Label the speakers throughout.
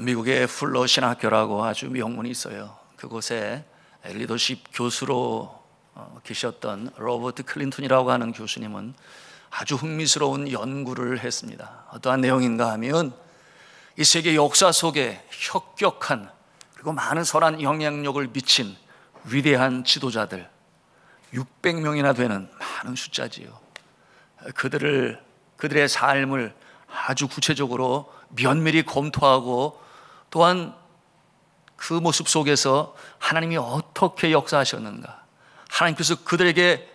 Speaker 1: 미국의 풀러 신학교라고 아주 명문이 있어요. 그곳에 리더십 교수로 계셨던 로버트 클린턴이라고 하는 교수님은 아주 흥미스러운 연구를 했습니다. 어떠한 내용인가 하면 이 세계 역사 속에 혁혁한 그리고 많은 선한 영향력을 미친 위대한 지도자들 600명이나 되는 많은 숫자지요. 그들의 삶을 아주 구체적으로 면밀히 검토하고 또한 그 모습 속에서 하나님이 어떻게 역사하셨는가, 하나님께서 그들에게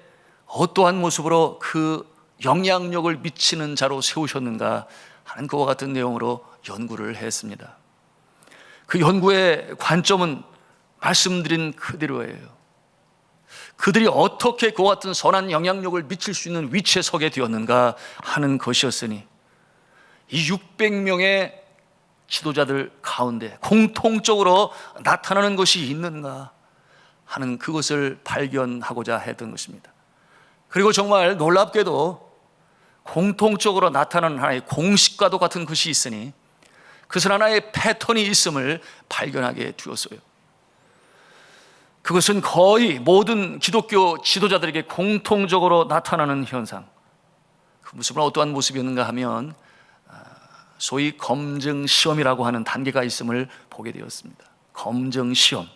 Speaker 1: 어떠한 모습으로 그 영향력을 미치는 자로 세우셨는가 하는 그와 같은 내용으로 연구를 했습니다. 그 연구의 관점은 말씀드린 그대로예요. 그들이 어떻게 그와 같은 선한 영향력을 미칠 수 있는 위치에 서게 되었는가 하는 것이었으니 이 600명의 지도자들 가운데 공통적으로 나타나는 것이 있는가 하는 그것을 발견하고자 했던 것입니다. 그리고 정말 놀랍게도 공통적으로 나타나는 하나의 공식과도 같은 것이 있으니 그것은 하나의 패턴이 있음을 발견하게 되었어요. 그것은 거의 모든 기독교 지도자들에게 공통적으로 나타나는 현상. 그 모습은 어떠한 모습이었는가 하면 소위 검증시험이라고 하는 단계가 있음을 보게 되었습니다. 검증시험,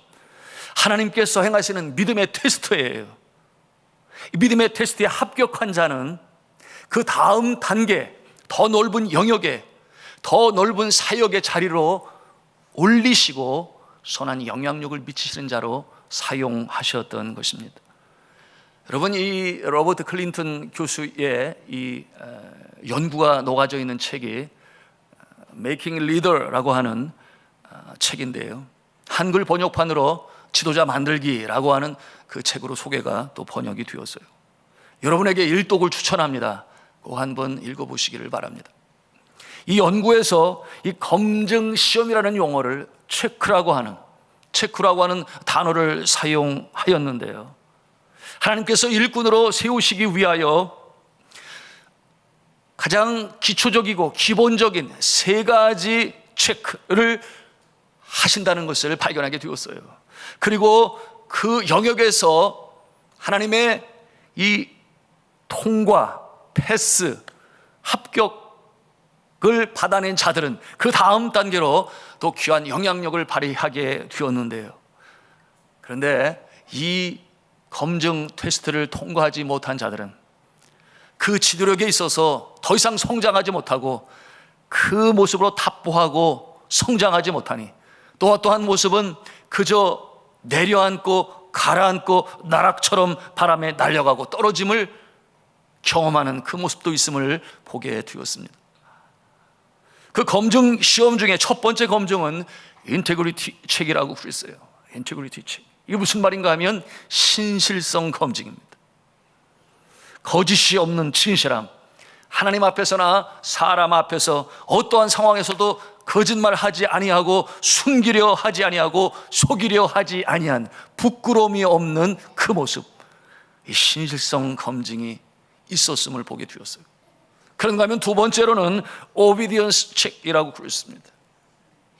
Speaker 1: 하나님께서 행하시는 믿음의 테스트예요. 이 믿음의 테스트에 합격한 자는 그 다음 단계, 더 넓은 영역에, 더 넓은 사역의 자리로 올리시고 선한 영향력을 미치시는 자로 사용하셨던 것입니다. 여러분, 이 로버트 클린턴 교수의 이 연구가 녹아져 있는 책이 Making Leader라고 하는 책인데요, 한글 번역판으로 지도자 만들기라고 하는 그 책으로 소개가 또 번역이 되었어요. 여러분에게 일독을 추천합니다. 꼭 한번 읽어보시기를 바랍니다. 이 연구에서 이 검증시험이라는 용어를 체크라고 하는 단어를 사용하였는데요, 하나님께서 일꾼으로 세우시기 위하여 가장 기초적이고 기본적인 세 가지 체크를 하신다는 것을 발견하게 되었어요. 그리고 그 영역에서 하나님의 이 통과, 패스, 합격을 받아낸 자들은 그 다음 단계로 또 귀한 영향력을 발휘하게 되었는데요, 그런데 이 검증 테스트를 통과하지 못한 자들은 그 지도력에 있어서 더 이상 성장하지 못하고 그 모습으로 답보하고 성장하지 못하니 또 어떠한 모습은 그저 내려앉고 가라앉고 나락처럼 바람에 날려가고 떨어짐을 경험하는 그 모습도 있음을 보게 되었습니다. 그 검증 시험 중에 첫 번째 검증은 인테그리티 체크라고 그랬어요. 인테그리티 체크. 이게 무슨 말인가 하면 신실성 검증입니다. 거짓이 없는 진실함, 하나님 앞에서나 사람 앞에서 어떠한 상황에서도 거짓말하지 아니하고 숨기려 하지 아니하고 속이려 하지 아니한 부끄러움이 없는 그 모습, 이 신실성 검증이 있었음을 보게 되었어요. 그런가 하면 두 번째로는 오비디언스 체크이라고 그랬습니다.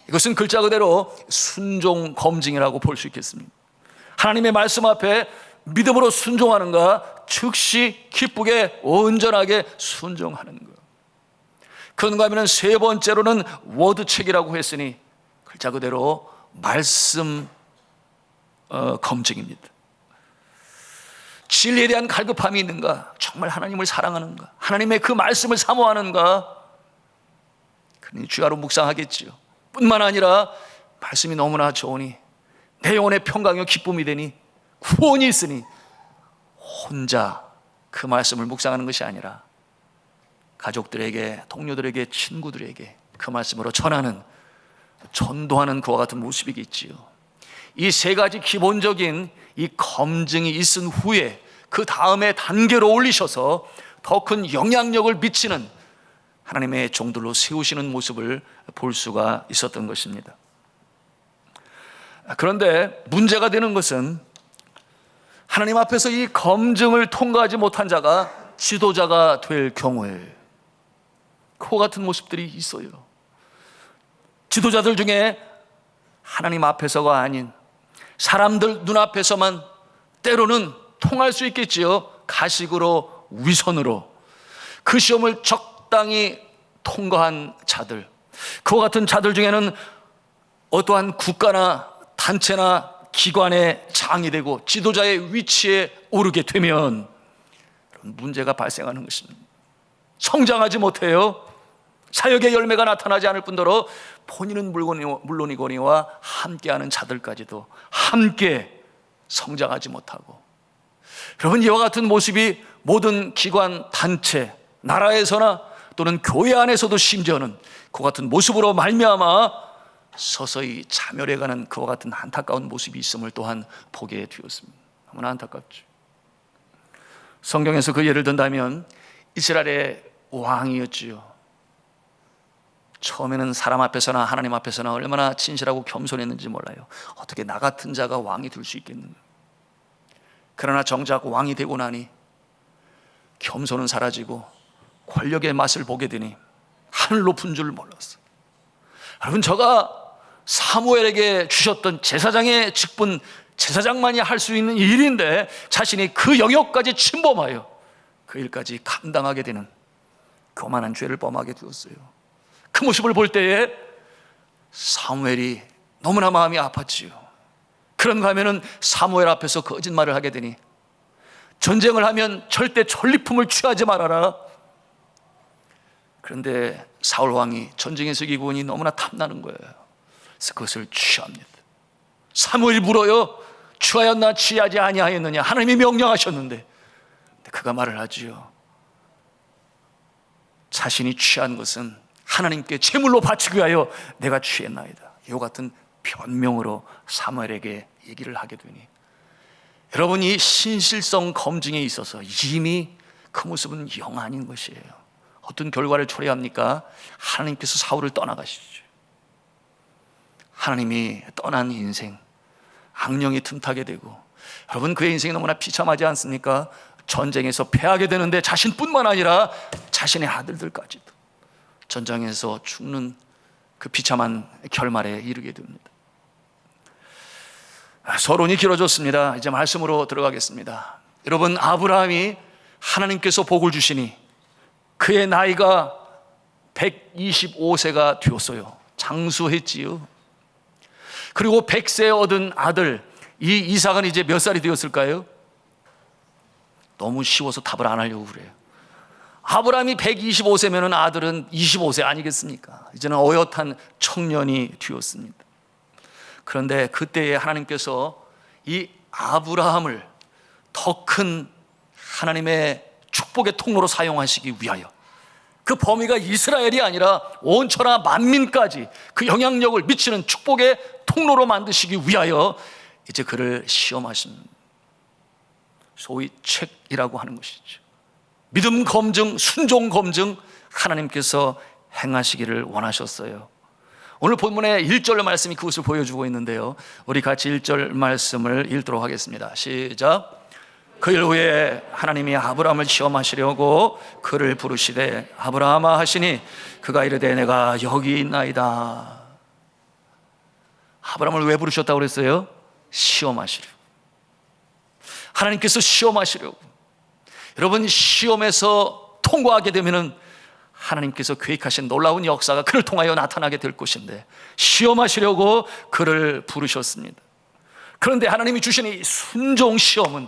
Speaker 1: 이것은 글자 그대로 순종 검증이라고 볼 수 있겠습니다. 하나님의 말씀 앞에 믿음으로 순종하는가, 즉시 기쁘게 온전하게 순종하는 것. 그런가 하면 세 번째로는 워드책이라고 했으니 글자 그대로 말씀 검증입니다. 진리에 대한 갈급함이 있는가, 정말 하나님을 사랑하는가, 하나님의 그 말씀을 사모하는가, 그러니 주야로 묵상하겠지요. 뿐만 아니라 말씀이 너무나 좋으니 내 영혼의 평강이요 기쁨이 되니 구원이 있으니 혼자 그 말씀을 묵상하는 것이 아니라 가족들에게, 동료들에게, 친구들에게 그 말씀으로 전도하는 그와 같은 모습이겠지요. 이 세 가지 기본적인 이 검증이 있은 후에 그 다음에 단계로 올리셔서 더 큰 영향력을 미치는 하나님의 종들로 세우시는 모습을 볼 수가 있었던 것입니다. 그런데 문제가 되는 것은 하나님 앞에서 이 검증을 통과하지 못한 자가 지도자가 될 경우에 그와 같은 모습들이 있어요. 지도자들 중에 하나님 앞에서가 아닌 사람들 눈앞에서만 때로는 통할 수 있겠지요. 가식으로, 위선으로 그 시험을 적당히 통과한 자들, 그와 같은 자들 중에는 어떠한 국가나 단체나 기관의 장이 되고 지도자의 위치에 오르게 되면 문제가 발생하는 것입니다. 성장하지 못해요. 사역의 열매가 나타나지 않을 뿐더러 본인은 물론이거니와 함께하는 자들까지도 함께 성장하지 못하고, 여러분, 이와 같은 모습이 모든 기관, 단체, 나라에서나 또는 교회 안에서도 심지어는 그와 같은 모습으로 말미암아 서서히 자멸해가는 그와 같은 안타까운 모습이 있음을 또한 보게 되었습니다. 너무나 안타깝죠. 성경에서 그 예를 든다면 이스라엘의 왕이었지요. 처음에는 사람 앞에서나 하나님 앞에서나 얼마나 진실하고 겸손했는지 몰라요. 어떻게 나 같은 자가 왕이 될 수 있겠는가. 그러나 정작 왕이 되고 나니 겸손은 사라지고 권력의 맛을 보게 되니 하늘 높은 줄 몰랐어요. 여러분, 저가 사무엘에게 주셨던 제사장의 직분, 제사장만이 할 수 있는 일인데 자신이 그 영역까지 침범하여 그 일까지 감당하게 되는 교만한 죄를 범하게 되었어요. 그 모습을 볼 때에 사무엘이 너무나 마음이 아팠지요. 그런가 하면은 사무엘 앞에서 거짓말을 하게 되니 전쟁을 하면 절대 전리품을 취하지 말아라. 그런데 사울 왕이 전쟁에서 이기고 오니 너무나 탐나는 거예요. 그래서 그것을 취합니다. 사무엘이 물어요. 취하였나 취하지 아니하였느냐. 하나님이 명령하셨는데. 근데 그가 말을 하지요. 자신이 취한 것은 하나님께 제물로 바치기 위하여 내가 취했나이다. 이와 같은 변명으로 사무엘에게 얘기를 하게 되니, 여러분, 이 신실성 검증에 있어서 이미 그 모습은 영 아닌 것이에요. 어떤 결과를 초래합니까? 하나님께서 사울을 떠나가시죠. 하나님이 떠난 인생, 악령이 틈타게 되고, 여러분, 그의 인생이 너무나 비참하지 않습니까? 전쟁에서 패하게 되는데 자신뿐만 아니라 자신의 아들들까지도 전장에서 죽는 그 비참한 결말에 이르게 됩니다. 서론이 길어졌습니다. 이제 말씀으로 들어가겠습니다. 여러분, 아브라함이 하나님께서 복을 주시니 그의 나이가 125세가 되었어요. 장수했지요. 그리고 100세에 얻은 아들 이 이삭은 이제 몇 살이 되었을까요? 너무 쉬워서 답을 안 하려고 그래요. 아브라함이 125세면 아들은 25세 아니겠습니까? 이제는 어엿한 청년이 되었습니다. 그런데 그때에 하나님께서 이 아브라함을 더 큰 하나님의 축복의 통로로 사용하시기 위하여, 그 범위가 이스라엘이 아니라 온 천하 만민까지 그 영향력을 미치는 축복의 통로로 만드시기 위하여 이제 그를 시험하십니다. 소위 책이라고 하는 것이죠. 믿음 검증, 순종 검증 하나님께서 행하시기를 원하셨어요. 오늘 본문의 1절 말씀이 그것을 보여주고 있는데요, 우리 같이 1절 말씀을 읽도록 하겠습니다. 시작. 그 일 후에 하나님이 아브라함을 시험하시려고 그를 부르시되 아브라함아 하시니 그가 이르되 내가 여기 있나이다. 아브라함을 왜 부르셨다고 그랬어요? 시험하시려고. 하나님께서 시험하시려고. 여러분, 시험에서 통과하게 되면은 하나님께서 계획하신 놀라운 역사가 그를 통하여 나타나게 될 것인데, 시험하시려고 그를 부르셨습니다. 그런데 하나님이 주신 이 순종 시험은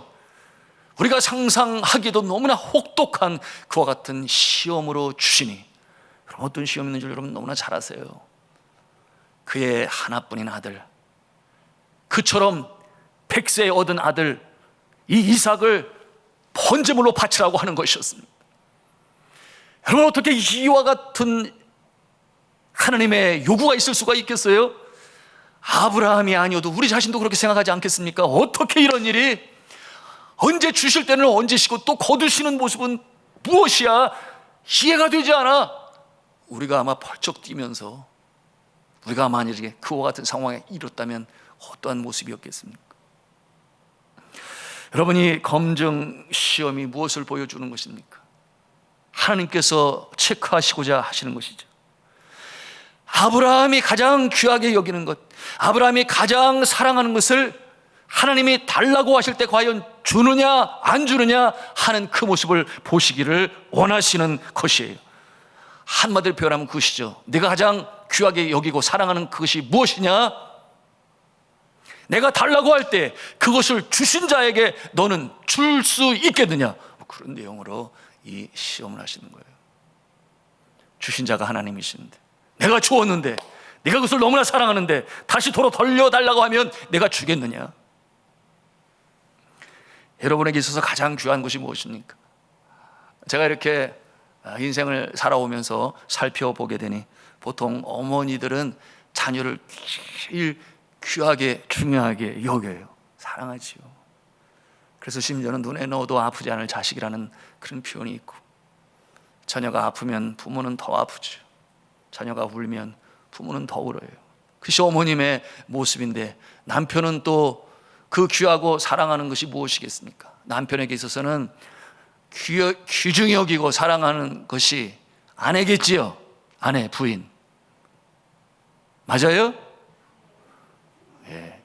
Speaker 1: 우리가 상상하기도 너무나 혹독한 그와 같은 시험으로 주시니, 그럼 어떤 시험이 있는지 여러분 너무나 잘 아세요. 그의 하나뿐인 아들, 그처럼 100세에 얻은 아들 이 이삭을 번제물로 바치라고 하는 것이었습니다. 여러분, 어떻게 이와 같은 하나님의 요구가 있을 수가 있겠어요? 아브라함이 아니어도 우리 자신도 그렇게 생각하지 않겠습니까? 어떻게 이런 일이, 언제 주실 때는 언제시고 또 거두시는 모습은 무엇이야? 이해가 되지 않아. 우리가 아마 펄쩍 뛰면서 우리가 만약에 그와 같은 상황에 이뤘다면 어떠한 모습이었겠습니까? 여러분이 검증 시험이 무엇을 보여주는 것입니까? 하나님께서 체크하시고자 하시는 것이죠. 아브라함이 가장 귀하게 여기는 것, 아브라함이 가장 사랑하는 것을 하나님이 달라고 하실 때 과연 주느냐 안 주느냐 하는 그 모습을 보시기를 원하시는 것이에요. 한마디로 표현하면 그것이죠. 내가 가장 귀하게 여기고 사랑하는 그것이 무엇이냐? 내가 달라고 할 때 그것을 주신 자에게 너는 줄 수 있겠느냐? 그런 내용으로 이 시험을 하시는 거예요. 주신 자가 하나님이신데, 내가 주었는데, 내가 그것을 너무나 사랑하는데 다시 도로 돌려달라고 하면 내가 주겠느냐? 여러분에게 있어서 가장 귀한 것이 무엇입니까? 제가 이렇게 인생을 살아오면서 살펴보게 되니 보통 어머니들은 자녀를 제일 귀하게 중요하게 여겨요. 사랑하지요. 그래서 심지어는 눈에 넣어도 아프지 않을 자식이라는 그런 표현이 있고, 자녀가 아프면 부모는 더 아프죠. 자녀가 울면 부모는 더 울어요. 그것이 어머님의 모습인데, 남편은 또 그 귀하고 사랑하는 것이 무엇이겠습니까? 남편에게 있어서는 귀중히 여기고 사랑하는 것이 아내겠지요. 아내, 부인. 맞아요? 예.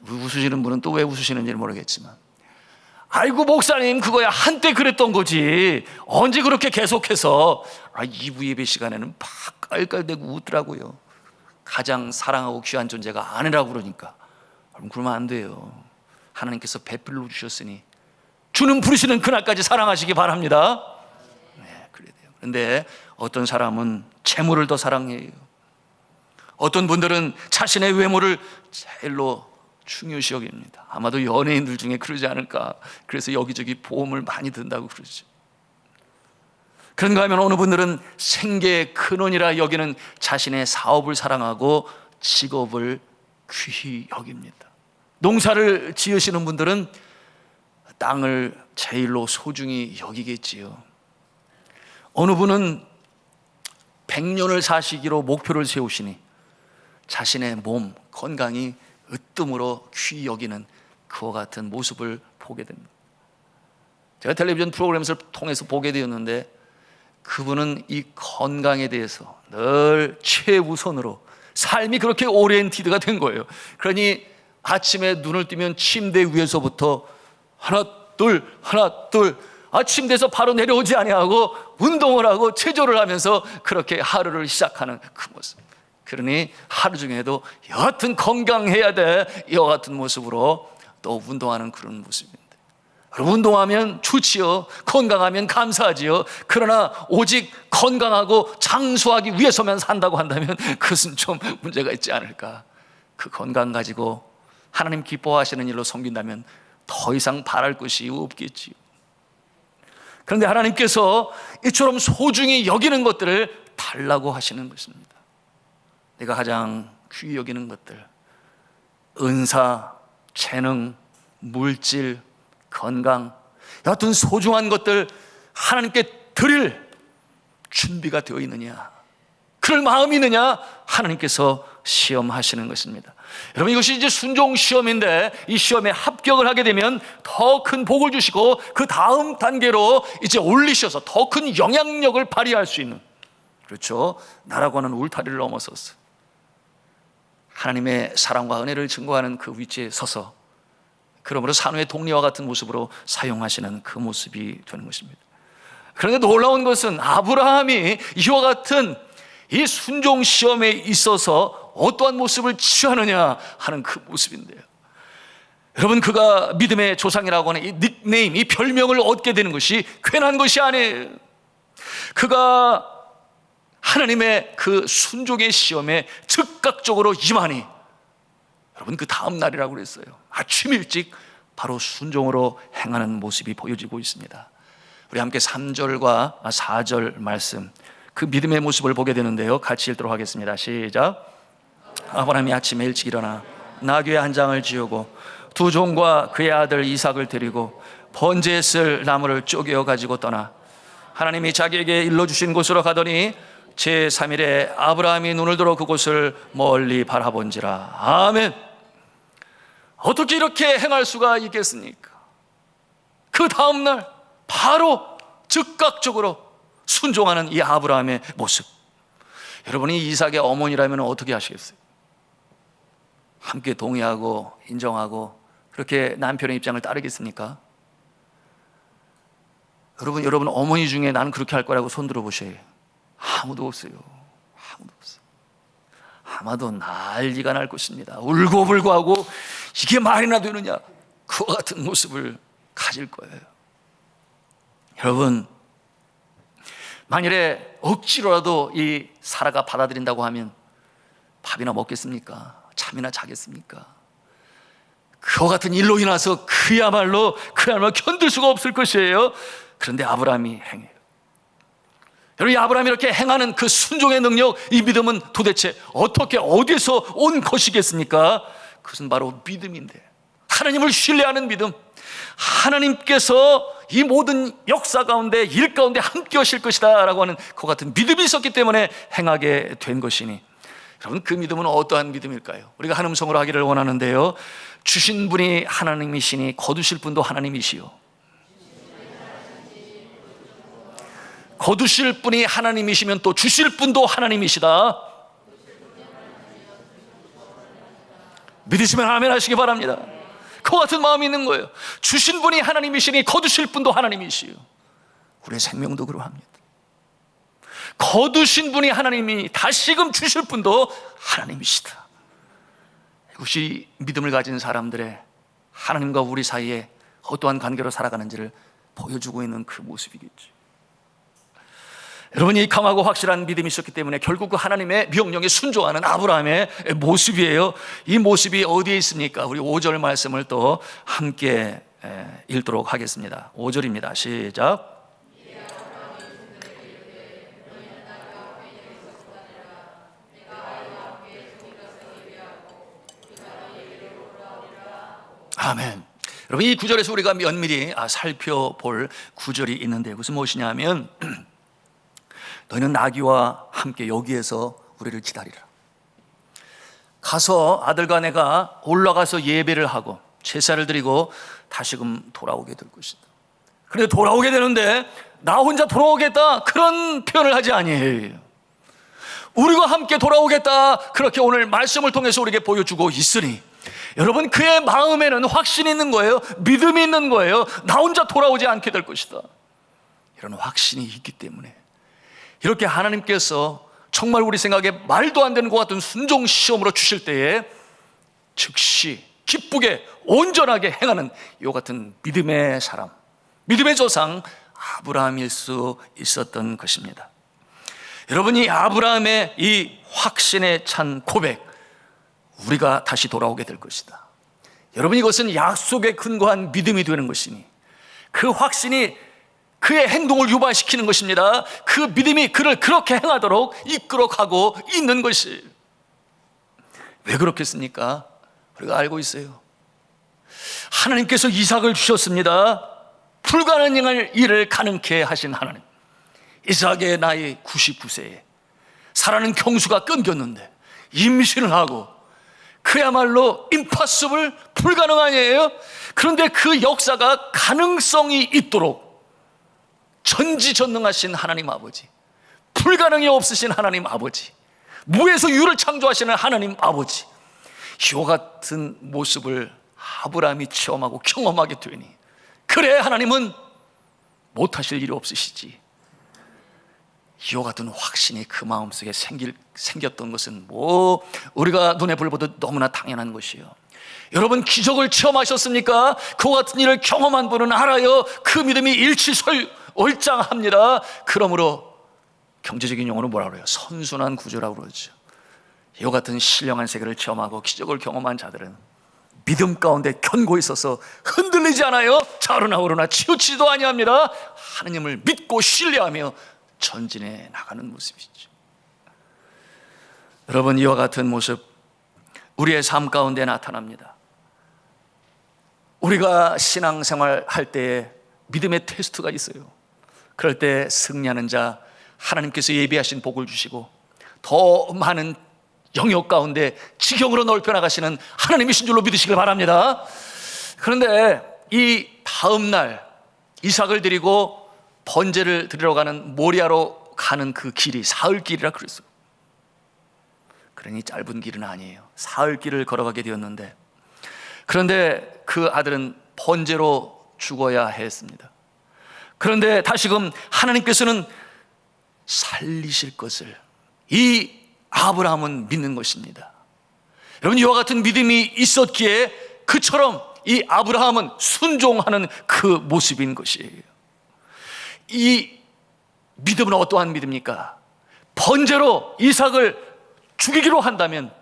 Speaker 1: 웃으시는 분은 또 왜 웃으시는지 모르겠지만, 아이고 목사님 그거야 한때 그랬던 거지 언제 그렇게 계속해서. 이부 예배 시간에는 막 깔깔대고 웃더라고요. 가장 사랑하고 귀한 존재가 아내라고 그러니까. 그러면 안 돼요. 하나님께서 배필로 주셨으니 주는 부르시는 그날까지 사랑하시기 바랍니다. 네, 그래야 돼요. 그런데 어떤 사람은 재물을 더 사랑해요. 어떤 분들은 자신의 외모를 제일로 중요시 여깁니다. 아마도 연예인들 중에 그러지 않을까. 그래서 여기저기 보험을 많이 든다고 그러죠. 그런가 하면 어느 분들은 생계의 근원이라 여기는 자신의 사업을 사랑하고 직업을 귀히 여깁니다. 농사를 지으시는 분들은 땅을 제일로 소중히 여기겠지요. 어느 분은 100년을 사시기로 목표를 세우시니 자신의 몸, 건강이 으뜸으로 귀히 여기는 그와 같은 모습을 보게 됩니다. 제가 텔레비전 프로그램을 통해서 보게 되었는데, 그분은 이 건강에 대해서 늘 최우선으로 삶이 그렇게 오리엔티드가 된 거예요. 그러니 아침에 눈을 뜨면 침대 위에서부터 하나 둘 침대에서 바로 내려오지 아니하고 운동을 하고 체조를 하면서 그렇게 하루를 시작하는 그 모습. 그러니 하루 중에도 여하튼 건강해야 돼, 이와 같은 모습으로 또 운동하는 그런 모습입니다. 운동하면 좋지요. 건강하면 감사하지요. 그러나 오직 건강하고 장수하기 위해서만 산다고 한다면 그것은 좀 문제가 있지 않을까. 그 건강 가지고 하나님 기뻐하시는 일로 섬긴다면 더 이상 바랄 것이 없겠지요. 그런데 하나님께서 이처럼 소중히 여기는 것들을 달라고 하시는 것입니다. 내가 가장 귀히 여기는 것들, 은사, 재능, 물질, 건강, 여하튼 소중한 것들 하나님께 드릴 준비가 되어 있느냐, 그럴 마음이 있느냐, 하나님께서 시험하시는 것입니다. 여러분, 이것이 이제 순종 시험인데, 이 시험에 합격을 하게 되면 더 큰 복을 주시고 그 다음 단계로 이제 올리셔서 더 큰 영향력을 발휘할 수 있는, 그렇죠, 나라고 하는 울타리를 넘어서서 하나님의 사랑과 은혜를 증거하는 그 위치에 서서, 그러므로 산후의 독리와 같은 모습으로 사용하시는 그 모습이 되는 것입니다. 그런데 놀라운 것은 아브라함이 이와 같은 이 순종 시험에 있어서 어떠한 모습을 취하느냐 하는 그 모습인데요. 여러분, 그가 믿음의 조상이라고 하는 이 닉네임, 이 별명을 얻게 되는 것이 괜한 것이 아니에요. 그가 하나님의 그 순종의 시험에 즉각적으로 임하니, 여러분, 그 다음 날이라고 그랬어요. 아침 일찍 바로 순종으로 행하는 모습이 보여지고 있습니다. 우리 함께 3절과 4절 말씀, 그 믿음의 모습을 보게 되는데요, 같이 읽도록 하겠습니다. 시작. 아브라함이 아침에 일찍 일어나 나귀의 한 장을 지우고 두 종과 그의 아들 이삭을 데리고 번제에 쓸 나무를 쪼개어 가지고 떠나 하나님이 자기에게 일러주신 곳으로 가더니 제3일에 아브라함이 눈을 들어 그곳을 멀리 바라본지라. 아멘. 어떻게 이렇게 행할 수가 있겠습니까? 그 다음날 바로 즉각적으로 순종하는 이 아브라함의 모습. 여러분이 이삭의 어머니라면 어떻게 하시겠어요? 함께 동의하고 인정하고 그렇게 남편의 입장을 따르겠습니까? 여러분 어머니 중에 나는 그렇게 할 거라고 손 들어보셔야 해요. 아무도 없어요. 아무도 없어요. 아마도 난리가 날 것입니다. 울고불고 하고 이게 말이나 되느냐, 그와 같은 모습을 가질 거예요. 여러분, 만일에 억지로라도 이 사라가 받아들인다고 하면 밥이나 먹겠습니까? 잠이나 자겠습니까? 그와 같은 일로 인해서 그야말로 견딜 수가 없을 것이에요. 그런데 아브라함이 행해요. 여러분, 이 아브라함이 이렇게 행하는 그 순종의 능력, 이 믿음은 도대체 어떻게 어디서 온 것이겠습니까? 그것은 바로 믿음인데, 하나님을 신뢰하는 믿음, 하나님께서 이 모든 역사 가운데 일 가운데 함께 하실 것이다 라고 하는 그 같은 믿음이 있었기 때문에 행하게 된 것이니, 여러분, 그 믿음은 어떠한 믿음일까요? 우리가 한 음성으로 하기를 원하는데요, 주신 분이 하나님이시니 거두실 분도 하나님이시요, 거두실 분이 하나님이시면 또 주실 분도 하나님이시다. 믿으시면 아멘 하시기 바랍니다. 그 같은 마음이 있는 거예요. 주신 분이 하나님이시니 거두실 분도 하나님이시요, 우리의 생명도 그러합니다. 거두신 분이 하나님이 다시금 주실 분도 하나님이시다. 이것이 믿음을 가진 사람들의 하나님과 우리 사이에 어떠한 관계로 살아가는지를 보여주고 있는 그 모습이겠죠. 여러분이 강하고 확실한 믿음이 있었기 때문에 결국 그 하나님의 명령에 순종하는 아브라함의 모습이에요. 이 모습이 어디에 있습니까? 우리 5절 말씀을 또 함께 읽도록 하겠습니다. 5절입니다. 시작. 아멘. 여러분, 이 구절에서 우리가 면밀히 살펴볼 구절이 있는데, 그것은 무엇이냐면 너희는 나귀와 함께 여기에서 우리를 기다리라. 가서 아들과 내가 올라가서 예배를 하고 제사를 드리고 다시금 돌아오게 될 것이다. 그런데 돌아오게 되는데 나 혼자 돌아오겠다, 그런 표현을 하지 아니에요. 우리가 함께 돌아오겠다, 그렇게 오늘 말씀을 통해서 우리에게 보여주고 있으니, 여러분, 그의 마음에는 확신이 있는 거예요. 믿음이 있는 거예요. 나 혼자 돌아오지 않게 될 것이다, 이런 확신이 있기 때문에 이렇게 하나님께서 정말 우리 생각에 말도 안 되는 것 같은 순종 시험으로 주실 때에 즉시 기쁘게 온전하게 행하는 이 같은 믿음의 사람, 믿음의 조상 아브라함일 수 있었던 것입니다. 여러분이 아브라함의 이 확신에 찬 고백, 우리가 다시 돌아오게 될 것이다. 여러분, 이것은 약속에 근거한 믿음이 되는 것이니 그 확신이 그의 행동을 유발시키는 것입니다. 그 믿음이 그를 그렇게 행하도록 이끌어가고 있는 것이. 왜 그렇겠습니까? 우리가 알고 있어요. 하나님께서 이삭을 주셨습니다. 불가능한 일을 가능케 하신 하나님. 이삭의 나이 99세에 사라는 경수가 끊겼는데 임신을 하고, 그야말로 임파서블, 불가능한 일이에요. 그런데 그 역사가 가능성이 있도록 전지전능하신 하나님 아버지, 불가능이 없으신 하나님 아버지, 무에서 유를 창조하시는 하나님 아버지, 이와 같은 모습을 아브라함이 체험하고 경험하게 되니, 그래 하나님은 못하실 일이 없으시지. 이와 같은 확신이 그 마음속에 생겼던 것은 우리가 눈에 불 보듯 너무나 당연한 것이에요. 여러분, 기적을 체험하셨습니까? 그와 같은 일을 경험한 분은 알아요. 그 믿음이 일치월장합니다. 그러므로 경제적인 용어로 뭐라 그래요? 선순환 구조라고 그러죠. 이와 같은 신령한 세계를 체험하고 기적을 경험한 자들은 믿음 가운데 견고히 있어서 흔들리지 않아요. 좌로나 우로나 치우치지도 아니합니다. 하나님을 믿고 신뢰하며 전진해 나가는 모습이죠. 여러분, 이와 같은 모습 우리의 삶 가운데 나타납니다. 우리가 신앙생활 할 때에 믿음의 테스트가 있어요. 그럴 때 승리하는 자, 하나님께서 예비하신 복을 주시고 더 많은 영역 가운데 지경으로 넓혀 나가시는 하나님이신 줄로 믿으시길 바랍니다. 그런데 이 다음 날 이삭을 데리고 번제를 드리러 가는 모리아로 가는 그 길이 사흘길이라 그랬어요. 그러니 짧은 길은 아니에요. 사흘길을 걸어가게 되었는데, 그런데 그 아들은 번제로 죽어야 했습니다. 그런데 다시금 하나님께서는 살리실 것을 이 아브라함은 믿는 것입니다. 여러분, 이와 같은 믿음이 있었기에 그처럼 이 아브라함은 순종하는 그 모습인 것이에요. 이 믿음은 어떠한 믿음입니까? 번제로 이삭을 죽이기로 한다면,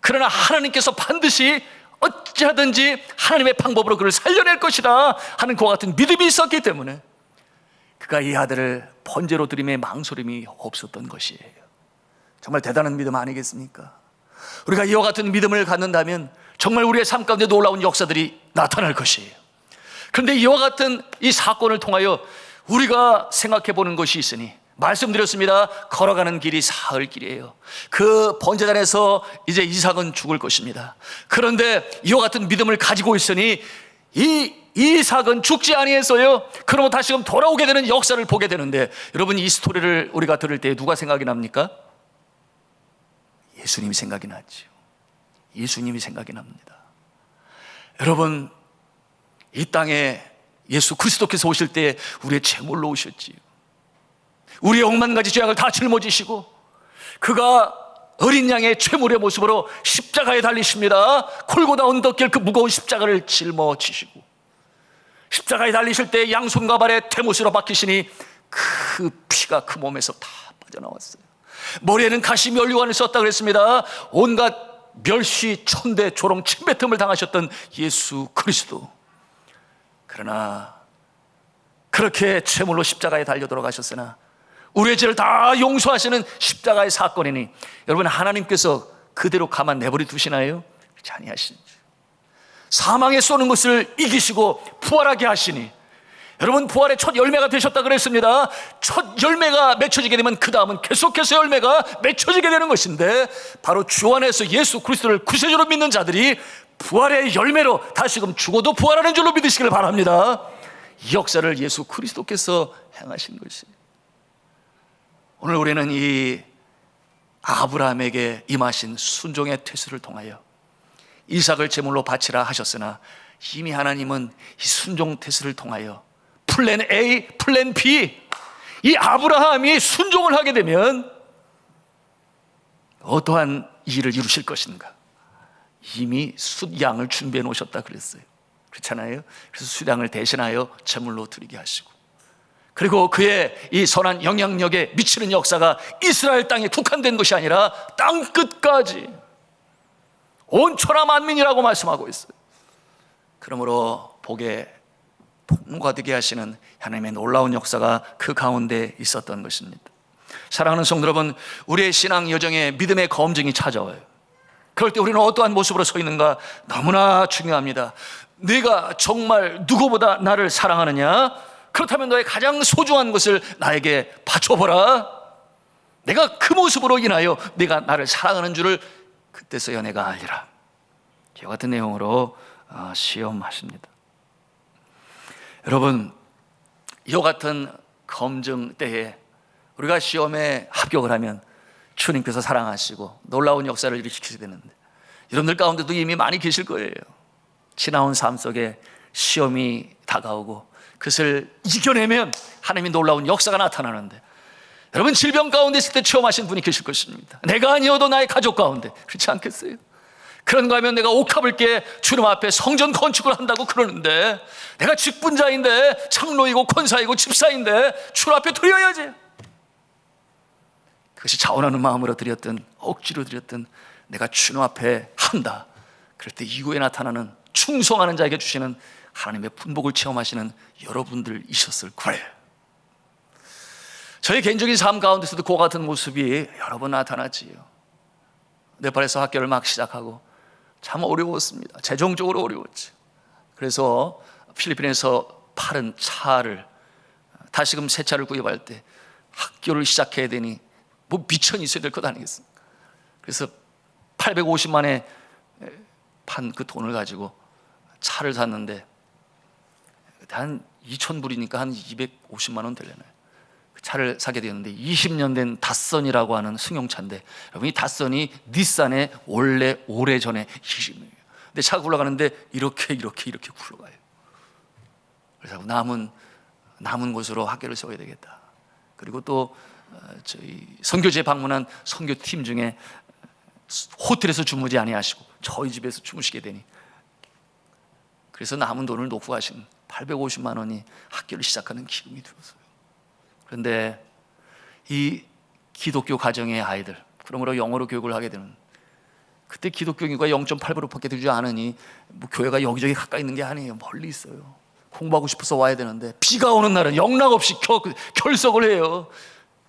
Speaker 1: 그러나 하나님께서 반드시 어찌하든지 하나님의 방법으로 그를 살려낼 것이다 하는 그와 같은 믿음이 있었기 때문에 그가 이 아들을 번제로 드림에 망설임이 없었던 것이에요. 정말 대단한 믿음 아니겠습니까? 우리가 이와 같은 믿음을 갖는다면 정말 우리의 삶 가운데 놀라운 역사들이 나타날 것이에요. 그런데 이와 같은 이 사건을 통하여 우리가 생각해 보는 것이 있으니, 말씀드렸습니다. 걸어가는 길이 사흘길이에요. 그 번제단에서 이제 이삭은 죽을 것입니다. 그런데 이와 같은 믿음을 가지고 있으니 이 이삭은 죽지 아니했어요. 그러면 다시금 돌아오게 되는 역사를 보게 되는데, 여러분, 이 스토리를 우리가 들을 때 누가 생각이 납니까? 예수님이 생각이 나죠. 예수님이 생각이 납니다. 여러분, 이 땅에 예수 그리스도께서 오실 때 우리의 제물로 오셨지요. 우리의 억만 가지 죄악을 다 짊어지시고 그가 어린 양의 제물의 모습으로 십자가에 달리십니다. 골고다 언덕길 그 무거운 십자가를 짊어지시고, 십자가에 달리실 때 양손과 발에 대못으로 박히시니 그 피가 그 몸에서 다 빠져나왔어요. 머리에는 가시 면류관을 썼다 그랬습니다. 온갖 멸시, 천대, 조롱, 침뱉음을 당하셨던 예수 그리스도. 그러나 그렇게 제물로 십자가에 달려 돌아가셨으나 우리의 죄를 다 용서하시는 십자가의 사건이니, 여러분, 하나님께서 그대로 가만 내버려 두시나요? 그렇지 아니하시죠. 사망에 쏘는 것을 이기시고 부활하게 하시니, 여러분, 부활의 첫 열매가 되셨다 그랬습니다. 첫 열매가 맺혀지게 되면 그 다음은 계속해서 열매가 맺혀지게 되는 것인데, 바로 주 안에서 예수 그리스도를 구세주로 믿는 자들이 부활의 열매로 다시금 죽어도 부활하는 줄로 믿으시기를 바랍니다. 이 역사를 예수 그리스도께서 행하신 것이에요. 오늘 우리는 이 아브라함에게 임하신 순종의 퇴수를 통하여 이삭을 제물로 바치라 하셨으나, 이미 하나님은 이 순종 퇴수를 통하여 플랜 A, 플랜 B, 이 아브라함이 순종을 하게 되면 어떠한 일을 이루실 것인가, 이미 숫양을 준비해 놓으셨다 그랬어요. 그렇잖아요. 그래서 숫양을 대신하여 제물로 드리게 하시고, 그리고 그의 이 선한 영향력에 미치는 역사가 이스라엘 땅에 국한된 것이 아니라 땅 끝까지 온 천하 만민이라고 말씀하고 있어요. 그러므로 복에 통과되게 하시는 하나님의 놀라운 역사가 그 가운데 있었던 것입니다. 사랑하는 성도 여러분, 우리의 신앙 여정에 믿음의 검증이 찾아와요. 그럴 때 우리는 어떠한 모습으로 서 있는가 너무나 중요합니다. 네가 정말 누구보다 나를 사랑하느냐? 그렇다면 너의 가장 소중한 것을 나에게 바쳐보라. 내가 그 모습으로 인하여 네가 나를 사랑하는 줄을 그때서야 내가 알리라. 이와 같은 내용으로 시험하십니다. 여러분, 이와 같은 검증 때에 우리가 시험에 합격을 하면 주님께서 사랑하시고 놀라운 역사를 일으키시게 되는데, 여러분들 가운데도 이미 많이 계실 거예요. 지나온 삶 속에 시험이 다가오고 그것을 이겨내면 하나님의 놀라운 역사가 나타나는데, 여러분, 질병 가운데 있을 때 체험하신 분이 계실 것입니다. 내가 아니어도 나의 가족 가운데, 그렇지 않겠어요? 그런가 하면 내가 옥합을게 주님 앞에 성전 건축을 한다고 그러는데, 내가 직분자인데, 장로이고 권사이고 집사인데 주님 앞에 드려야지. 그것이 자원하는 마음으로 드렸든 억지로 드렸든 내가 주님 앞에 한다. 그럴 때 이후에 나타나는 충성하는 자에게 주시는 하나님의 분복을 체험하시는 여러분들이셨을 거예요. 저희 개인적인 삶 가운데서도 그와 같은 모습이 여러 번 나타났지요. 네팔에서 학교를 막 시작하고 참 어려웠습니다. 재정적으로 어려웠죠. 그래서 필리핀에서 팔은 차를 다시금 새 차를 구입할 때 학교를 시작해야 되니 뭐 미천이 있어야 될 것 아니겠습니까? 그래서 850만에 판 그 돈을 가지고 차를 샀는데 한 2,000불이니까 한 250만 원 되려나요? 그 차를 사게 되었는데 20년 된 닷선이라고 하는 승용차인데, 여러분 이 닷선이 닛산의 원래 오래전에 20년이에요. 근데 차가 굴러가는데 이렇게 굴러가요. 그래서 남은 곳으로 학교를 세워야 되겠다. 그리고 또 저희 선교지에 방문한 선교팀 중에 호텔에서 주무지 아니하시고 저희 집에서 주무시게 되니, 그래서 남은 돈을 놓고 가신 850만 원이 학교를 시작하는 기금이 되었어요. 그런데 이 기독교 가정의 아이들, 그러므로 영어로 교육을 하게 되는, 그때 기독교 인구가 0.8%밖에 되지 않으니 뭐 교회가 여기저기 가까이 있는 게 아니에요. 멀리 있어요. 공부하고 싶어서 와야 되는데 비가 오는 날은 영락없이 결석을 해요.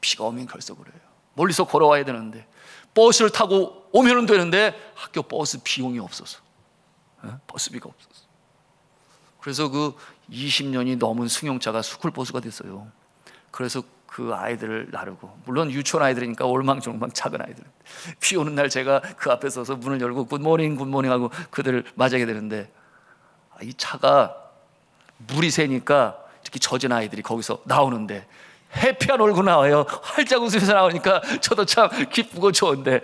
Speaker 1: 비가 오면 결석을 해요. 멀리서 걸어와야 되는데 버스를 타고 오면 되는데 학교 버스 비용이 없어서, 버스비가 없어서. 그래서 그 20년이 넘은 승용차가 스쿨버스가 됐어요. 그래서 그 아이들을 나르고, 물론 유치원 아이들이니까 올망졸망 작은 아이들, 비 오는 날 제가 그 앞에 서서 문을 열고 굿모닝 하고 그들을 맞이하게 되는데, 이 차가 물이 새니까 이렇게 젖은 아이들이 거기서 나오는데 해피한 얼굴 나와요. 활짝 웃으면서 나오니까 저도 참 기쁘고 좋은데,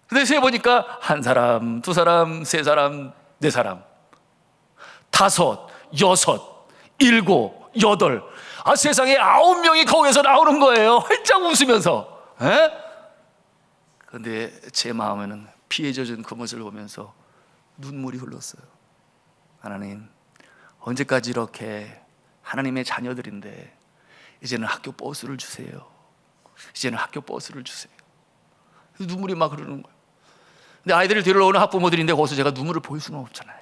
Speaker 1: 근데 세보니까 한 사람, 두 사람, 세 사람, 네 사람, 다섯, 여섯, 일곱, 여덟, 세상에 9명이 거기서 나오는 거예요. 활짝 웃으면서. 그런데 제 마음에는 피에 젖은 그 모습을 보면서 눈물이 흘렀어요. 하나님, 언제까지 이렇게 하나님의 자녀들인데 이제는 학교 버스를 주세요. 이제는 학교 버스를 주세요. 눈물이 막 흐르는 거예요. 근데 아이들을 데리러 오는 학부모들인데 거기서 제가 눈물을 보일 수는 없잖아요.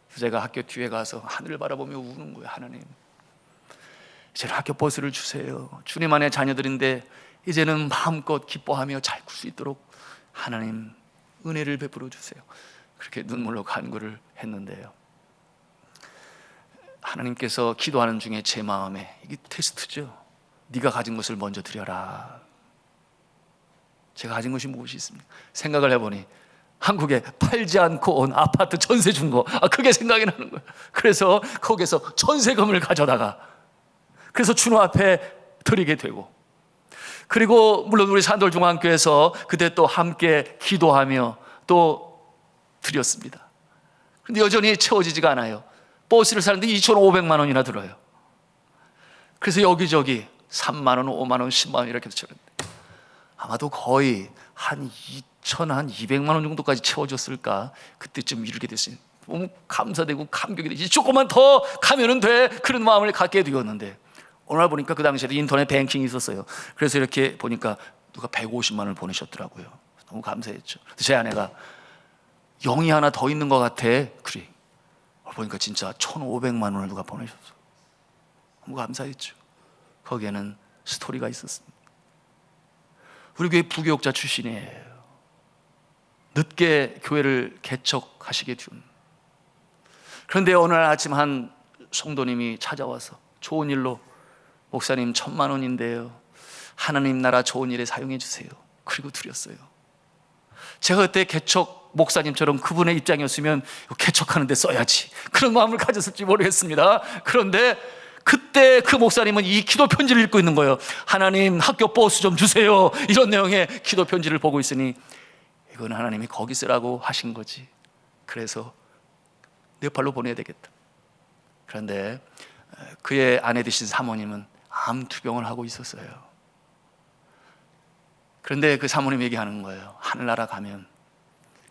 Speaker 1: 그래서 제가 학교 뒤에 가서 하늘을 바라보며 우는 거예요. 하나님, 이제는 학교 버스를 주세요. 주님 안의 자녀들인데 이제는 마음껏 기뻐하며 잘 클 수 있도록 하나님 은혜를 베풀어 주세요. 그렇게 눈물로 간구를 했는데요, 하나님께서 기도하는 중에 제 마음에, 이게 테스트죠. 네가 가진 것을 먼저 드려라. 제가 가진 것이 무엇이 있습니까? 생각을 해보니 한국에 팔지 않고 온 아파트 전세 준 거, 그게 생각이 나는 거예요. 그래서 거기서 전세금을 가져다가, 그래서 주님 앞에 드리게 되고, 그리고 물론 우리 산돌중앙교회에서 그때 또 함께 기도하며 또 드렸습니다. 그런데 여전히 채워지지가 않아요. 버스를 사는데 2,500만 원이나 들어요. 그래서 여기저기 3만 원, 5만 원, 10만 원 이렇게 채웠는데 아마도 거의 한 2,200만 원 정도까지 채워졌을까. 그때쯤 이르게 됐어요. 너무 감사되고 감격이 되지, 조금만 더 가면은 돼, 그런 마음을 갖게 되었는데, 어느 날 보니까 그 당시에도 인터넷 뱅킹이 있었어요. 그래서 이렇게 보니까 누가 150만 원을 보내셨더라고요. 너무 감사했죠. 제 아내가 0이 하나 더 있는 것 같아. 그래, 보니까 진짜 1,500만 원을 누가 보내셨어. 너무 감사했죠. 거기에는 스토리가 있었습니다. 우리 교회 부교육자 출신이에요. 늦게 교회를 개척하시게 된. 그런데 어느 날 아침 한 성도님이 찾아와서 좋은 일로, 목사님 1,000만 원인데요, 하나님 나라 좋은 일에 사용해 주세요. 그리고 드렸어요. 제가 그때 개척 목사님처럼 그분의 입장이었으면 개척하는 데 써야지, 그런 마음을 가졌을지 모르겠습니다. 그런데 그때 그 목사님은 이 기도 편지를 읽고 있는 거예요. 하나님 학교 버스 좀 주세요, 이런 내용의 기도 편지를 보고 있으니 이건 하나님이 거기 쓰라고 하신 거지. 그래서 네팔로 보내야 되겠다. 그런데 그의 아내 되신 사모님은 암투병을 하고 있었어요. 그런데 그 사모님이 얘기하는 거예요. 하늘나라 가면,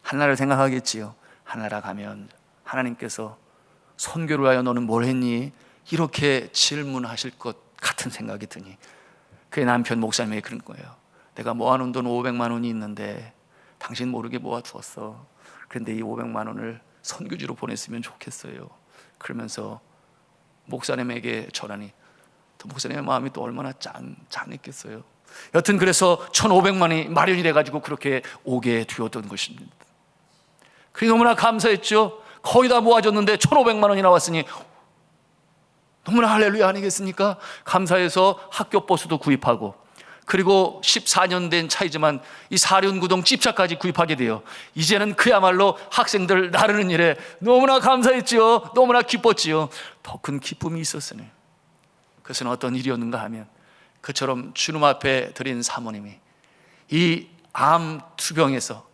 Speaker 1: 하늘나라를 생각하겠지요. 하늘나라 가면 하나님께서 선교를 하여 너는 뭘 했니? 이렇게 질문하실 것 같은 생각이 드니 그의 남편 목사님에게 그런 거예요. 내가 모아놓은 돈 500만 원이 있는데 당신 모르게 모아두었어. 그런데 이 500만 원을 선교지로 보냈으면 좋겠어요. 그러면서 목사님에게 전하니 또 목사님의 마음이 또 얼마나 짠했겠어요. 여튼 그래서 1,500만이 마련이 돼가지고 그렇게 오게 되었던 것입니다. 그게 너무나 감사했죠. 거의 다 모아졌는데 1,500만 원이 나왔으니 너무나 할렐루야 아니겠습니까? 감사해서 학교 버스도 구입하고, 그리고 14년 된 차이지만 이 사륜구동 집차까지 구입하게 돼요. 이제는 그야말로 학생들 나르는 일에 너무나 감사했지요. 너무나 기뻤지요. 더 큰 기쁨이 있었으니 그것은 어떤 일이었는가 하면, 그처럼 주님 앞에 드린 사모님이 이 암 투병에서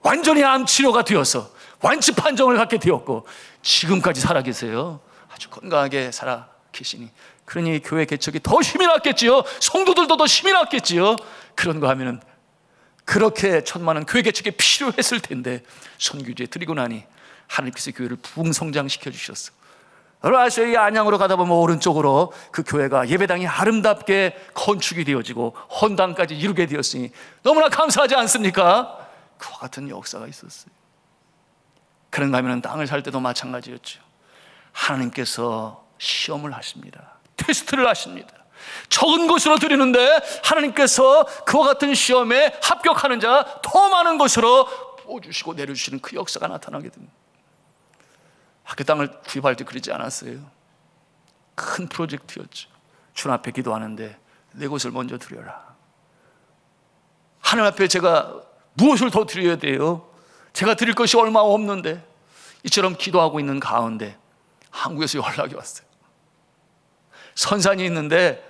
Speaker 1: 완전히 암 치료가 되어서 완치 판정을 갖게 되었고 지금까지 살아계세요. 아주 건강하게 살아 계시니, 그러니 교회 개척이 더 힘이 났겠지요. 성도들도 더 힘이 났겠지요. 그런 거 하면은 그렇게 천만은 교회 개척이 필요했을 텐데 선교지에 드리고 나니 하나님께서 교회를 부흥성장시켜 주셨어. 여러분 아시죠? 이 안양으로 가다 보면 오른쪽으로 그 교회가 예배당이 아름답게 건축이 되어지고 헌당까지 이루게 되었으니 너무나 감사하지 않습니까? 그와 같은 역사가 있었어요. 그런가 하면 땅을 살 때도 마찬가지였죠. 하나님께서 시험을 하십니다. 테스트를 하십니다. 적은 것으로 드리는데 하나님께서 그와 같은 시험에 합격하는 자 더 많은 것으로 부어주시고 내려주시는 그 역사가 나타나게 됩니다. 그 땅을 구입할 때 그러지 않았어요. 큰 프로젝트였죠. 주님 앞에 기도하는데 내 것을 먼저 드려라. 하나님 앞에 제가 무엇을 더 드려야 돼요? 제가 드릴 것이 얼마 없는데. 이처럼 기도하고 있는 가운데 한국에서 연락이 왔어요. 선산이 있는데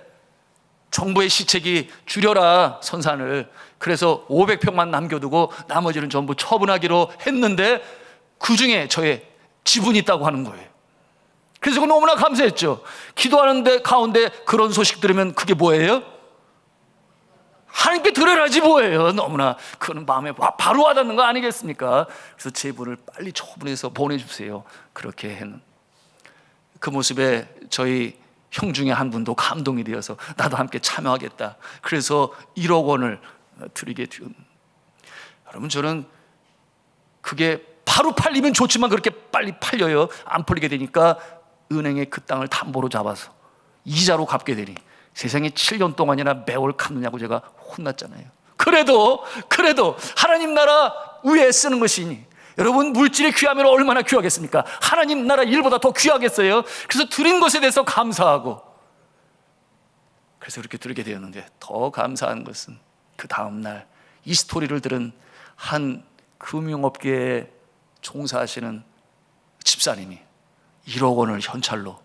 Speaker 1: 정부의 시책이 줄여라 선산을. 그래서 500평만 남겨두고 나머지는 전부 처분하기로 했는데 그 중에 저의 지분이 있다고 하는 거예요. 그래서 그거 너무나 감사했죠. 기도하는데 가운데 그런 소식 들으면 그게 뭐예요? 하나님께 드려야지 뭐예요. 너무나 그거는 마음에 바로 와닿는 거 아니겠습니까? 그래서 제분을 빨리 처분해서 보내주세요. 그렇게 했는 그 모습에 저희 형 중에 한 분도 감동이 되어서 나도 함께 참여하겠다. 그래서 1억 원을 드리게 된. 여러분 저는 그게 바로 팔리면 좋지만 그렇게 빨리 팔려요. 안 팔리게 되니까 은행에 그 땅을 담보로 잡아서 이자로 갚게 되니 세상에 7년 동안이나 매월 갚느냐고 제가 혼났잖아요. 그래도 하나님 나라 위에 쓰는 것이니, 여러분 물질이 귀하면 얼마나 귀하겠습니까? 하나님 나라 일보다 더 귀하겠어요? 그래서 드린 것에 대해서 감사하고, 그래서 그렇게 드리게 되었는데 더 감사한 것은 그 다음날 이 스토리를 들은 한 금융업계에 종사하시는 집사님이 1억 원을 현찰로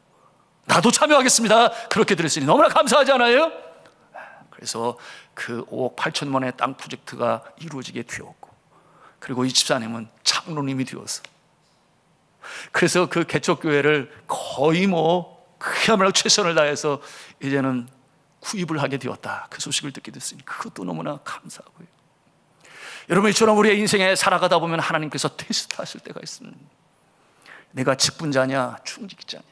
Speaker 1: 나도 참여하겠습니다. 그렇게 들었으니 너무나 감사하지 않아요? 그래서 그 5억 8천만 원의 땅 프로젝트가 이루어지게 되었고, 그리고 이 집사님은 장로님이 되어서, 그래서 그 개척교회를 거의 그야말로 최선을 다해서 이제는 구입을 하게 되었다. 그 소식을 듣게 됐으니 그것도 너무나 감사하고요. 여러분 이처럼 우리의 인생에 살아가다 보면 하나님께서 테스트하실 때가 있습니다. 내가 직분자냐 중직자냐,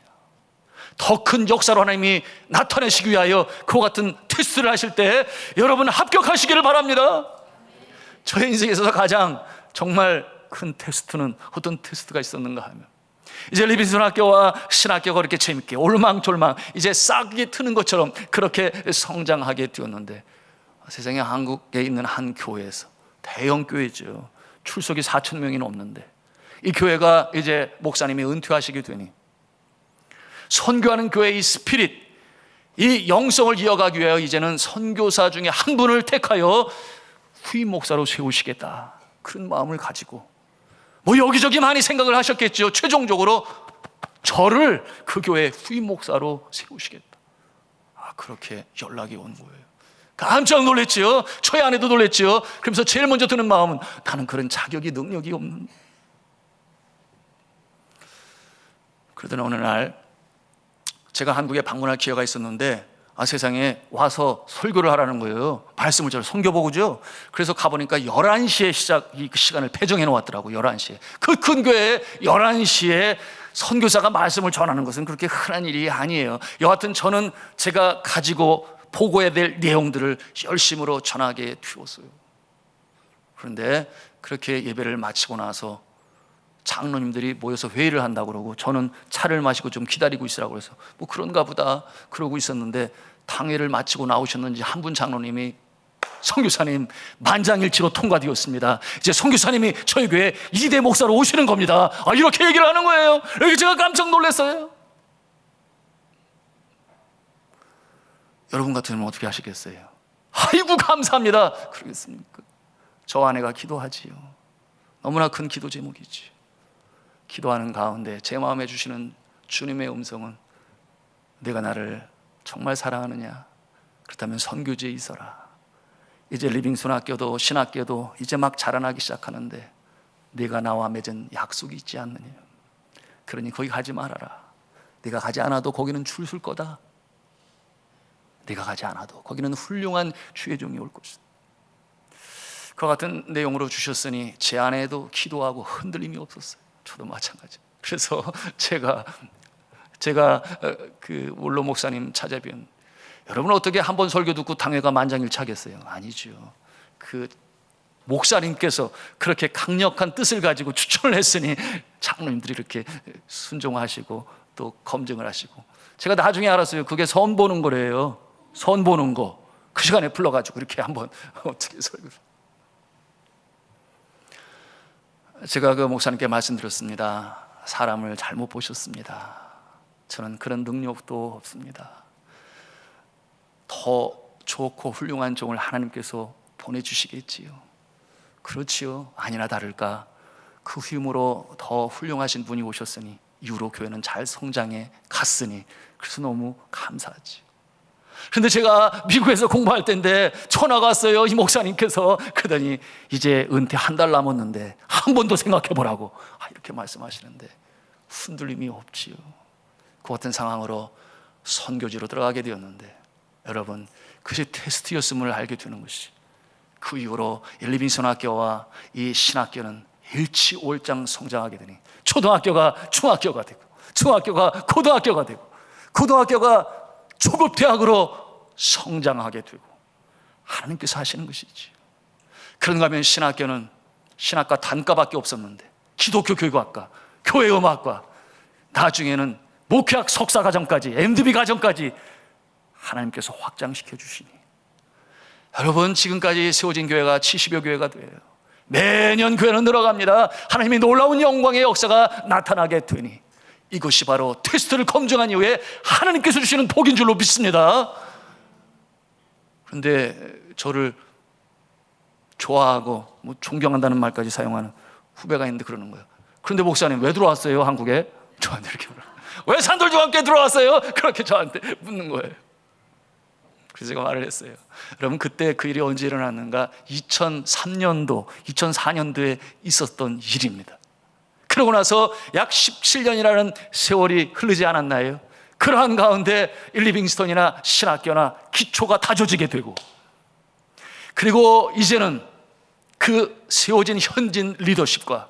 Speaker 1: 더 큰 역사로 하나님이 나타내시기 위하여 그와 같은 테스트를 하실 때 여러분 합격하시기를 바랍니다. 저의 인생에 있어서 가장 정말 큰 테스트는 어떤 테스트가 있었는가 하면, 이제 리빙스턴 학교와 신학교가 그렇게 재밌게 올망졸망 이제 싹이 트는 것처럼 그렇게 성장하게 되었는데, 세상에 한국에 있는 한 교회에서, 대형 교회죠, 출석이 4천 명이 넘는데 이 교회가 이제 목사님이 은퇴하시게 되니 선교하는 교회의 이 스피릿, 이 영성을 이어가기 위하여 이제는 선교사 중에 한 분을 택하여 후임 목사로 세우시겠다, 그런 마음을 가지고 여기저기 많이 생각을 하셨겠죠. 최종적으로 저를 그 교회 후임 목사로 세우시겠다. 그렇게 연락이 온 거예요. 깜짝 놀랐지요. 저희 아내도 놀랐지요. 그러면서 제일 먼저 드는 마음은 나는 그런 자격이 능력이 없는. 그러던 어느 날 제가 한국에 방문할 기회가 있었는데 세상에 와서 설교를 하라는 거예요. 말씀을 잘 선교보고죠. 그래서 가보니까 11시에 이 시간을 배정해 놓았더라고요. 11시에. 그 큰 교회에 11시에 선교사가 말씀을 전하는 것은 그렇게 흔한 일이 아니에요. 여하튼 저는 제가 가지고 보고해야 될 내용들을 열심으로 전하게 되었어요. 그런데 그렇게 예배를 마치고 나서 장로님들이 모여서 회의를 한다고 그러고 저는 차를 마시고 좀 기다리고 있으라고 해서 그런가 보다 그러고 있었는데, 당회를 마치고 나오셨는지 한 분 장로님이 선교사님 만장일치로 통과되었습니다. 이제 선교사님이 저희 교회 2대 목사로 오시는 겁니다. 이렇게 얘기를 하는 거예요. 여기 제가 깜짝 놀랐어요. 여러분 같으면 어떻게 하시겠어요? 아이고 감사합니다. 그러겠습니까? 저 아내가 기도하지요. 너무나 큰 기도 제목이지. 기도하는 가운데 제 마음에 주시는 주님의 음성은 내가 나를 정말 사랑하느냐? 그렇다면 선교지에 있어라. 이제 리빙스톤 학교도 신학교도 이제 막 자라나기 시작하는데 네가 나와 맺은 약속이 있지 않느냐? 그러니 거기 가지 말아라. 네가 가지 않아도 거기는 줄 설 거다. 네가 가지 않아도 거기는 훌륭한 주의 종이 올 것이다. 그와 같은 내용으로 주셨으니 제 아내도 기도하고 흔들림이 없었어요. 저도 마찬가지. 그래서 제가 그 원로 목사님 찾아뵌, 여러분 어떻게 한 번 설교 듣고 당회가 만장일치하겠어요? 아니죠. 그 목사님께서 그렇게 강력한 뜻을 가지고 추천을 했으니 장로님들이 이렇게 순종하시고 또 검증을 하시고, 제가 나중에 알았어요. 그게 선 보는 거래요. 선 보는 거. 그 시간에 불러가지고 이렇게 한번 어떻게 설교를. 제가 그 목사님께 말씀드렸습니다. 사람을 잘못 보셨습니다. 저는 그런 능력도 없습니다. 더 좋고 훌륭한 종을 하나님께서 보내주시겠지요. 그렇지요. 아니나 다를까 그 힘으로 더 훌륭하신 분이 오셨으니 이후로 교회는 잘 성장해 갔으니, 그래서 너무 감사하지. 그런데 제가 미국에서 공부할 때인데 전화가 왔어요. 이 목사님께서. 그러더니 이제 은퇴 한 달 남았는데 한 번 더 생각해 보라고 이렇게 말씀하시는데 흔들림이 없지요. 그 같은 상황으로 선교지로 들어가게 되었는데, 여러분 그것이 테스트였음을 알게 되는 것이, 그 이후로 리빙스톤 학교와 이 신학교는 일치월장 성장하게 되니 초등학교가 중학교가 되고, 중학교가 고등학교가 되고, 고등학교가 초급 대학으로 성장하게 되고, 하나님께서 하시는 것이지. 그런가 하면 신학교는 신학과 단과밖에 없었는데 기독교 교육학과, 교회음악과, 나중에는 목회학 석사과정까지, MDB 과정까지 하나님께서 확장시켜 주시니, 여러분 지금까지 세워진 교회가 70여 교회가 돼요. 매년 교회는 늘어갑니다. 하나님의 놀라운 영광의 역사가 나타나게 되니 이것이 바로 테스트를 검증한 이후에 하나님께서 주시는 복인 줄로 믿습니다. 그런데 저를 좋아하고 존경한다는 말까지 사용하는 후배가 있는데 그러는 거예요. 그런데 목사님 왜 들어왔어요 한국에? 저한테 이렇게 물어요. 왜 산돌중학교에 들어왔어요? 그렇게 저한테 묻는 거예요. 그래서 제가 말을 했어요. 여러분 그때 그 일이 언제 일어났는가? 2003년도 2004년도에 있었던 일입니다. 그러고 나서 약 17년이라는 세월이 흐르지 않았나요? 그러한 가운데 리빙스톤이나 신학교나 기초가 다져지게 되고, 그리고 이제는 그 세워진 현진 리더십과,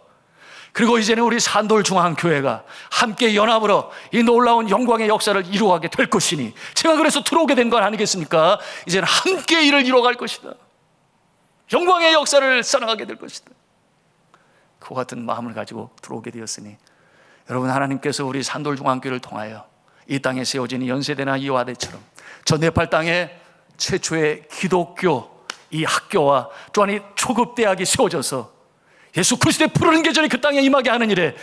Speaker 1: 그리고 이제는 우리 산돌중앙교회가 함께 연합으로 이 놀라운 영광의 역사를 이루어가게 될 것이니, 제가 그래서 들어오게 된 건 아니겠습니까? 이제는 함께 이를 이루어갈 것이다. 영광의 역사를 쌓아가게 될 것이다. 그와 같은 마음을 가지고 들어오게 되었으니, 여러분 하나님께서 우리 산돌중앙교회를 통하여 이 땅에 세워진 연세대나 이화대처럼 저 네팔 땅에 최초의 기독교 이 학교와 또한 이 초급대학이 세워져서 예수 그리스도의 푸르른 계절이 그 땅에 임하게 하는 일에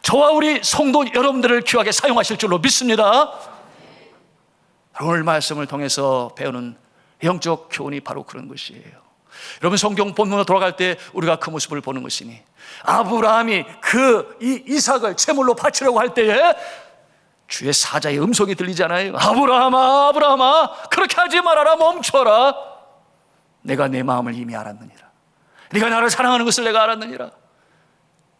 Speaker 1: 저와 우리 성도 여러분들을 귀하게 사용하실 줄로 믿습니다. 오늘 말씀을 통해서 배우는 영적 교훈이 바로 그런 것이에요. 여러분 성경 본문으로 돌아갈 때 우리가 그 모습을 보는 것이니, 아브라함이 이 이삭을 제물로 바치려고 할 때에 주의 사자의 음성이 들리잖아요. 아브라함아, 아브라함아, 그렇게 하지 말아라, 멈춰라. 내가 내 마음을 이미 알았느니라. 네가 나를 사랑하는 것을 내가 알았느니라.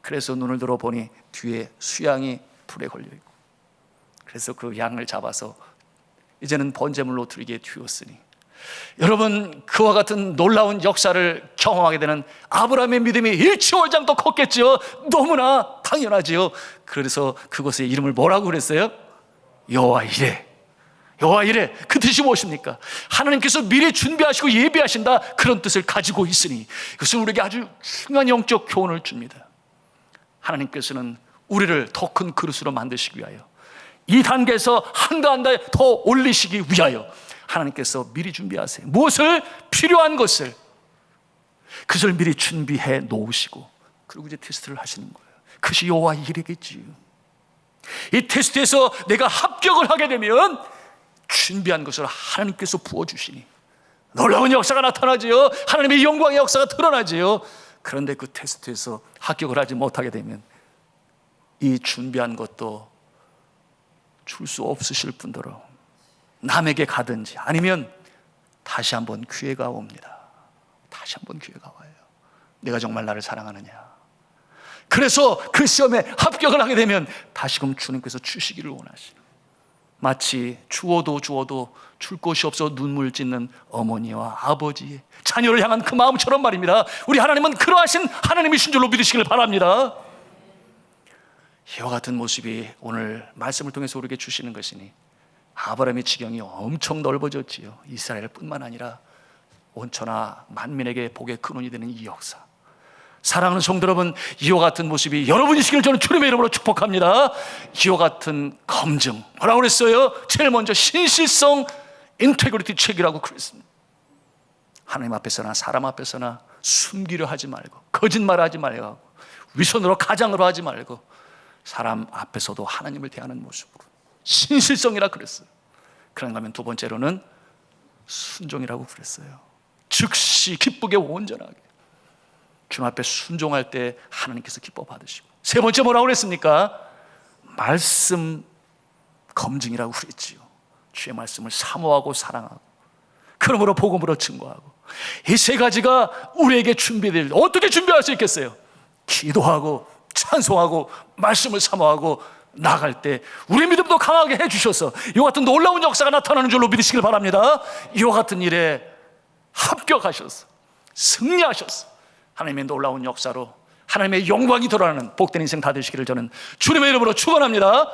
Speaker 1: 그래서 눈을 들어 보니 뒤에 수양이 불에 걸려있고, 그래서 그 양을 잡아서 이제는 번제물로 드리게 되었으니, 여러분 그와 같은 놀라운 역사를 경험하게 되는 아브라함의 믿음이 일치월장도 컸겠죠. 너무나 당연하지요. 그래서 그것의 이름을 뭐라고 그랬어요? 여호와 이레. 여호와 이레, 그 뜻이 무엇입니까? 하나님께서 미리 준비하시고 예비하신다, 그런 뜻을 가지고 있으니 이것은 우리에게 아주 중요한 영적 교훈을 줍니다. 하나님께서는 우리를 더 큰 그릇으로 만드시기 위하여, 이 단계에서 한다 한 달 더 올리시기 위하여 하나님께서 미리 준비하세요. 무엇을? 필요한 것을, 그것을 미리 준비해 놓으시고, 그리고 이제 테스트를 하시는 거예요. 그것이 여호와 이레겠지요. 이 테스트에서 내가 합격을 하게 되면 준비한 것을 하나님께서 부어주시니 놀라운 역사가 나타나지요. 하나님의 영광의 역사가 드러나지요. 그런데 그 테스트에서 합격을 하지 못하게 되면 이 준비한 것도 줄 수 없으실 뿐더러 남에게 가든지 아니면 다시 한번 기회가 옵니다. 다시 한번 기회가 와요. 내가 정말 나를 사랑하느냐. 그래서 그 시험에 합격을 하게 되면 다시금 주님께서 주시기를 원하시는, 마치 주어도 줄 곳이 없어 눈물 짓는 어머니와 아버지의 자녀를 향한 그 마음처럼 말입니다. 우리 하나님은 그러하신 하나님이신 줄로 믿으시길 바랍니다. 이와 같은 모습이 오늘 말씀을 통해서 우리에게 주시는 것이니 아브라함의 지경이 엄청 넓어졌지요. 이스라엘뿐만 아니라 온천하 만민에게 복의 근원이 되는 이 역사, 사랑하는 성도 여러분, 이와 같은 모습이 여러분이시길 저는 주님의 이름으로 축복합니다. 이와 같은 검증, 뭐라고 그랬어요? 제일 먼저 신실성, 인테그리티 체크라고 그랬습니다. 하나님 앞에서나 사람 앞에서나 숨기려 하지 말고, 거짓말하지 말고, 위선으로 가장으로 하지 말고, 사람 앞에서도 하나님을 대하는 모습으로 신실성이라 그랬어요. 그런가 하면 두 번째로는 순종이라고 그랬어요. 즉시 기쁘게 온전하게 주님 앞에 순종할 때 하나님께서 기뻐 받으시고, 세 번째 뭐라고 그랬습니까? 말씀 검증이라고 그랬지요. 주의 말씀을 사모하고 사랑하고 그러므로 복음으로 증거하고, 이 세 가지가 우리에게 준비될, 어떻게 준비할 수 있겠어요? 기도하고 찬송하고 말씀을 사모하고 나갈 때 우리 믿음도 강하게 해주셔서 이와 같은 놀라운 역사가 나타나는 줄로 믿으시길 바랍니다. 이와 같은 일에 합격하셔서 승리하셔서 하나님의 놀라운 역사로 하나님의 영광이 드러나는 복된 인생 다 되시기를 저는 주님의 이름으로 축원합니다.